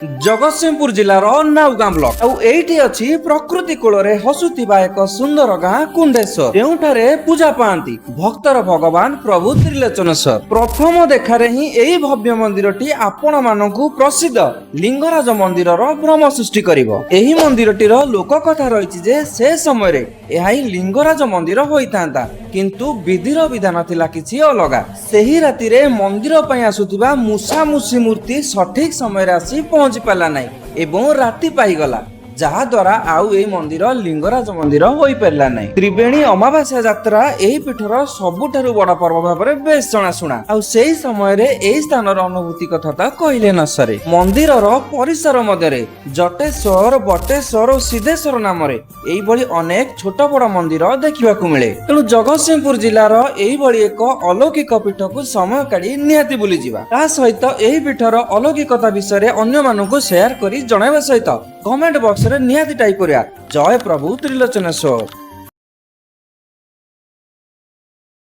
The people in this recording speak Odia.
जगतसिंहपुर जिलार नाउगां ब्लॉक आउ एठी अछि प्रकृति कोଳରେ हसुथिबा एक सुंदर गाँ कुंडेश्वर ଯେଉଁଠାରେ ପୂଜା ପାଆନ୍ତି ଭକ୍ତର ଭଗବାନ ପ୍ରଭୁ ତ୍ରିଲୋଚନେଶ୍ୱର। ପ୍ରଥମ ଦେଖାରେ ହିଁ ଏହି ଭବ୍ୟ ମନ୍ଦିରଟି ଆପଣ ମାନଙ୍କୁ ପ୍ରସିଦ୍ଧ ଲିଙ୍ଗରାଜ ମନ୍ଦିରର ଭ୍ରମ ସୃଷ୍ଟି କରିବ। ଏହି ମନ୍ଦିରଟିର ଲୋକ କଥା ରହିଛି ଯେ ସେ ସମୟରେ ଏହା ହିଁ ଲିଙ୍ଗରାଜ ମନ୍ଦିର ହୋଇଥାନ୍ତା, କିନ୍ତୁ ବିଧିର ବିଧାନ ଥିଲା କିଛି ଅଲଗା। ସେହି ରାତିରେ ମନ୍ଦିର ପାଇଁ ଆସୁଥିବା ମୂଷାମୂଷି ମୂର୍ତ୍ତି ସଠିକ ସମୟରେ ଆସି ପହଞ୍ଚି ପାରିଲା ନାହିଁ ଏବଂ ରାତି ପାଇଗଲା, ଯାହା ଦ୍ୱାରା ଆଉ ଏହି ମନ୍ଦିର ଲିଙ୍ଗରାଜ ମନ୍ଦିର ହୋଇପାରିଲା ନାହିଁ। ତ୍ରିବେଣୀ ଅମାବାସ୍ୟା ଯାତ୍ରା ଏହି ପୀଠର ସବୁଠାରୁ ବଡ଼ ପର୍ବ ଭାବରେ ବେଶ ଜଣାଶୁଣା। ଆଉ ସେହି ସମୟରେ ଏହି ସ୍ଥାନର ଅନୁଭୂତି କଥା ତ କହିଲେ ନ ସରେ। ମନ୍ଦିରର ପରିସର ମଧ୍ୟରେ ଜଟେଶ୍ୱର, ବଟେଶ୍ୱର ଓ ସିଦ୍ଧେଶ୍ୱର ନାମରେ ଏଇଭଳି ଅନେକ ଛୋଟ ବଡ଼ ମନ୍ଦିର ଦେଖିବାକୁ ମିଳେ। ତେଣୁ ଜଗତସିଂହପୁର ଜିଲ୍ଲାର ଏଇଭଳି ଏକ ଅଲୌକିକ ପୀଠକୁ ସମୟ କାଢି ନିହାତି ବୁଲିଯିବା। ତା ସହିତ ଏହି ପୀଠର ଅଲୌକିକତା ବିଷୟରେ ଅନ୍ୟମାନଙ୍କୁ ସେୟାର କରି ଜଣାଇବା ସହିତ କମେଣ୍ଟ ବକ୍ସରେ ନିହାତି ଟାଇପ କରିବା ଜୟ ପ୍ରଭୁ ତ୍ରିଲୋଚନେଶ୍ୱର।